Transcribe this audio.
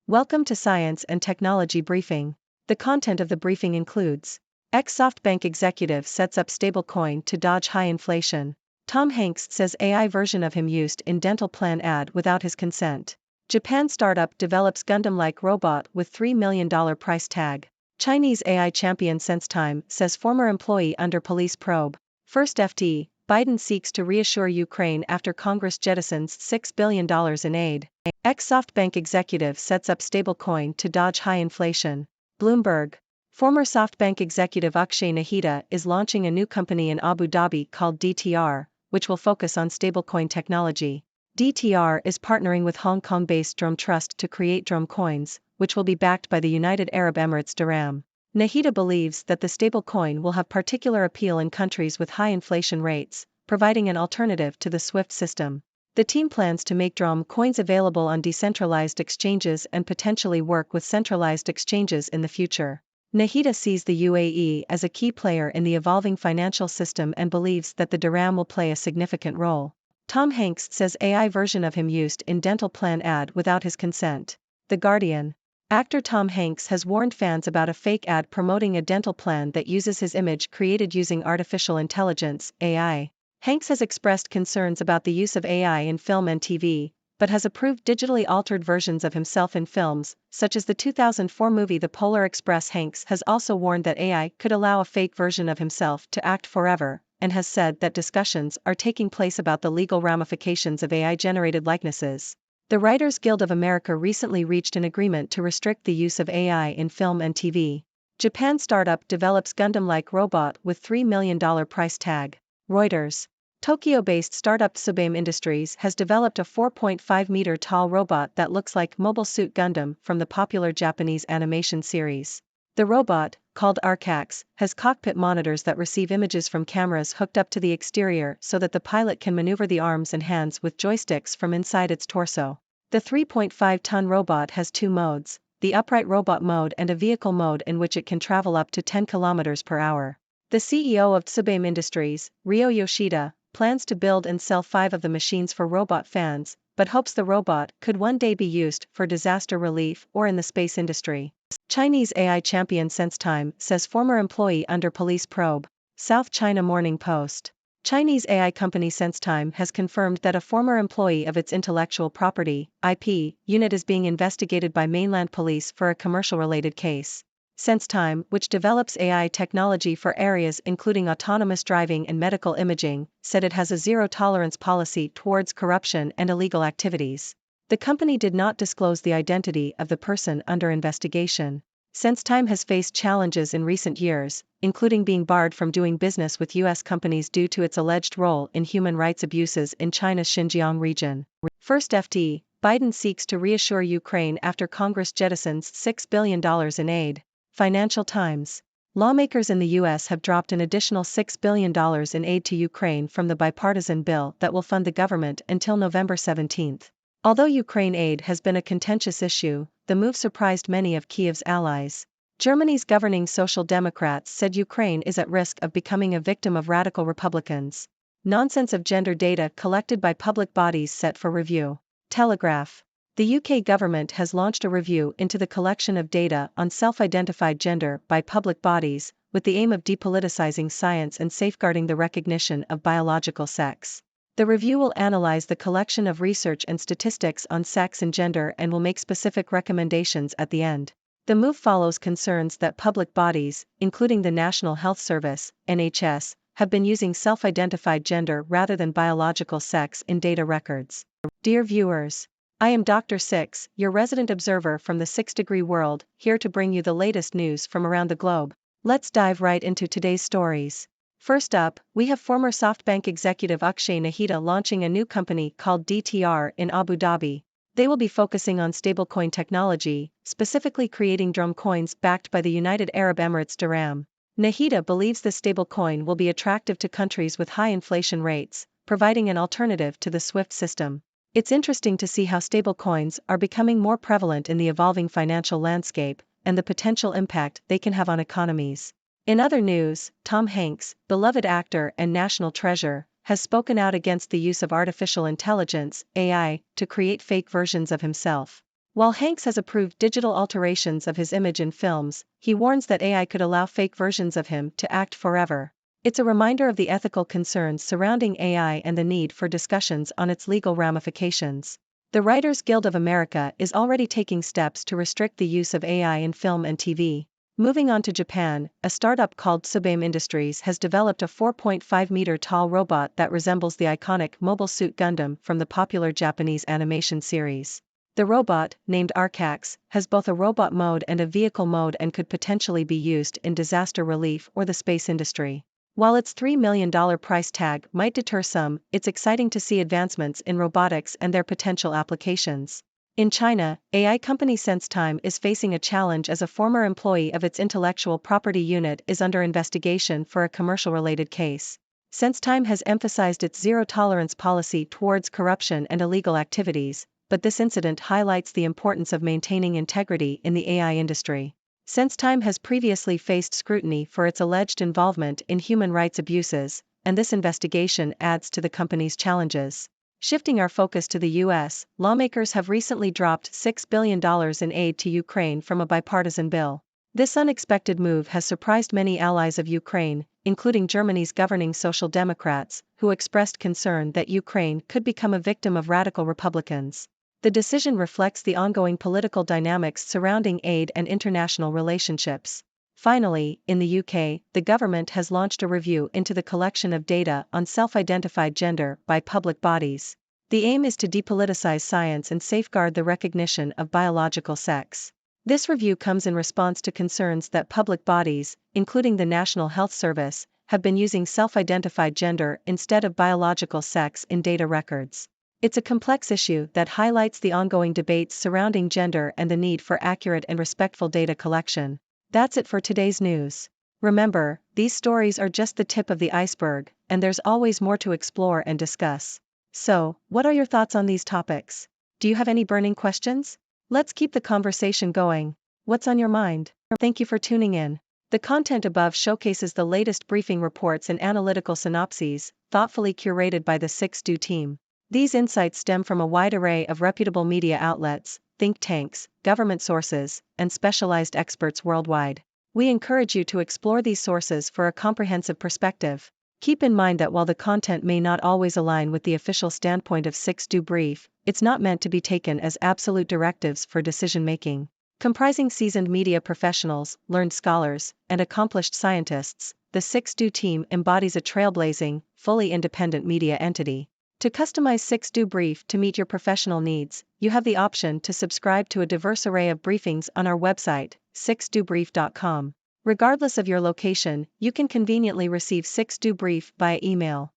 Welcome to Science and Technology Briefing. The content of the briefing includes: Ex-SoftBank executive sets up stablecoin to dodge high inflation. Tom Hanks says AI version of him used in dental plan ad without his consent. Japan startup develops Gundam-like robot with $3 million price tag. Chinese AI champion SenseTime says former employee under police probe. First FT, Biden seeks to reassure Ukraine after Congress jettisons $6 billion in aid. Ex-SoftBank executive sets up stablecoin to dodge high inflation. Bloomberg. Former SoftBank executive Akshay Nahida is launching a new company in Abu Dhabi called DTR, which will focus on stablecoin technology. DTR is partnering with Hong Kong-based Drum Trust to create Drum coins, which will be backed by the United Arab Emirates dirham. Nahida believes that the stablecoin will have particular appeal in countries with high inflation rates, providing an alternative to the SWIFT system. The team plans to make Drum coins available on decentralized exchanges and potentially work with centralized exchanges in the future. Nahida sees the UAE as a key player in the evolving financial system and believes that the dirham will play a significant role. Tom Hanks says AI version of him used in dental plan ad without his consent. The Guardian. Actor Tom Hanks has warned fans about a fake ad promoting a dental plan that uses his image created using artificial intelligence, AI. Hanks has expressed concerns about the use of AI in film and TV, but has approved digitally altered versions of himself in films, such as the 2004 movie The Polar Express. Hanks has also warned that AI could allow a fake version of himself to act forever, and has said that discussions are taking place about the legal ramifications of AI-generated likenesses. The Writers Guild of America recently reached an agreement to restrict the use of AI in film and TV. Japan startup develops Gundam-like robot with $3 million price tag. Reuters. Tokyo-based startup Ex-SoftBank Industries has developed a 4.5-meter tall robot that looks like Mobile Suit Gundam from the popular Japanese animation series. The robot, called Arcax, has cockpit monitors that receive images from cameras hooked up to the exterior so that the pilot can maneuver the arms and hands with joysticks from inside its torso. The 3.5-ton robot has two modes, the upright robot mode and a vehicle mode in which it can travel up to 10 km per hour. The CEO of Ex-SoftBank Industries, Ryo Yoshida, plans to build and sell 5 of the machines for robot fans, but hopes the robot could one day be used for disaster relief or in the space industry. Chinese AI champion SenseTime says former employee under police probe. South China Morning Post. Chinese AI company SenseTime has confirmed that a former employee of its intellectual property (IP) unit is being investigated by mainland police for a commercial-related case. SenseTime, which develops AI technology for areas including autonomous driving and medical imaging, said it has a zero-tolerance policy towards corruption and illegal activities. The company did not disclose the identity of the person under investigation. SenseTime has faced challenges in recent years, including being barred from doing business with U.S. companies due to its alleged role in human rights abuses in China's Xinjiang region. First FT, Biden seeks to reassure Ukraine after Congress jettisons $6 billion in aid. Financial Times. Lawmakers in the U.S. have dropped an additional $6 billion in aid to Ukraine from the bipartisan bill that will fund the government until November 17. Although Ukraine aid has been a contentious issue, the move surprised many of Kyiv's allies. Germany's governing Social Democrats said Ukraine is at risk of becoming a victim of radical Republicans. Nonsense of gender data collected by public bodies set for review. Telegraph. The UK government has launched a review into the collection of data on self-identified gender by public bodies, with the aim of depoliticizing science and safeguarding the recognition of biological sex. The review will analyze the collection of research and statistics on sex and gender and will make specific recommendations at the end. The move follows concerns that public bodies, including the National Health Service, NHS, have been using self-identified gender rather than biological sex in data records. Dear viewers, I am Dr. Six, your resident observer from the 6 Degree World, here to bring you the latest news from around the globe. Let's dive right into today's stories. First up, we have former SoftBank executive Akshay Nahida launching a new company called DTR in Abu Dhabi. They will be focusing on stablecoin technology, specifically creating Drum coins backed by the United Arab Emirates dirham. Nahida believes the stablecoin will be attractive to countries with high inflation rates, providing an alternative to the SWIFT system. It's interesting to see how stablecoins are becoming more prevalent in the evolving financial landscape, and the potential impact they can have on economies. In other news, Tom Hanks, beloved actor and national treasure, has spoken out against the use of artificial intelligence, AI, to create fake versions of himself. While Hanks has approved digital alterations of his image in films, he warns that AI could allow fake versions of him to act forever. It's a reminder of the ethical concerns surrounding AI and the need for discussions on its legal ramifications. The Writers Guild of America is already taking steps to restrict the use of AI in film and TV. Moving on to Japan, a startup called Tsubame Industries has developed a 4.5-meter tall robot that resembles the iconic Mobile Suit Gundam from the popular Japanese animation series. The robot, named Arcax, has both a robot mode and a vehicle mode and could potentially be used in disaster relief or the space industry. While its $3 million price tag might deter some, it's exciting to see advancements in robotics and their potential applications. In China, AI company SenseTime is facing a challenge as a former employee of its intellectual property unit is under investigation for a commercial-related case. SenseTime has emphasized its zero-tolerance policy towards corruption and illegal activities, but this incident highlights the importance of maintaining integrity in the AI industry. SenseTime has previously faced scrutiny for its alleged involvement in human rights abuses, and this investigation adds to the company's challenges. Shifting our focus to the U.S., lawmakers have recently dropped $6 billion in aid to Ukraine from a bipartisan bill. This unexpected move has surprised many allies of Ukraine, including Germany's governing Social Democrats, who expressed concern that Ukraine could become a victim of radical Republicans. The decision reflects the ongoing political dynamics surrounding aid and international relationships. Finally, in the UK, the government has launched a review into the collection of data on self-identified gender by public bodies. The aim is to depoliticize science and safeguard the recognition of biological sex. This review comes in response to concerns that public bodies, including the National Health Service, have been using self-identified gender instead of biological sex in data records. It's a complex issue that highlights the ongoing debates surrounding gender and the need for accurate and respectful data collection. That's it for today's news. Remember, these stories are just the tip of the iceberg, and there's always more to explore and discuss. So, what are your thoughts on these topics? Do you have any burning questions? Let's keep the conversation going. What's on your mind? Thank you for tuning in. The content above showcases the latest briefing reports and analytical synopses, thoughtfully curated by the 6Do team. These insights stem from a wide array of reputable media outlets, think tanks, government sources, and specialized experts worldwide. We encourage you to explore these sources for a comprehensive perspective. Keep in mind that while the content may not always align with the official standpoint of 6Do Brief, it's not meant to be taken as absolute directives for decision-making. Comprising seasoned media professionals, learned scholars, and accomplished scientists, the 6Do team embodies a trailblazing, fully independent media entity. To customize 6Do Brief to meet your professional needs, you have the option to subscribe to a diverse array of briefings on our website, 6dobrief.com. Regardless of your location, you can conveniently receive 6Do Brief via email.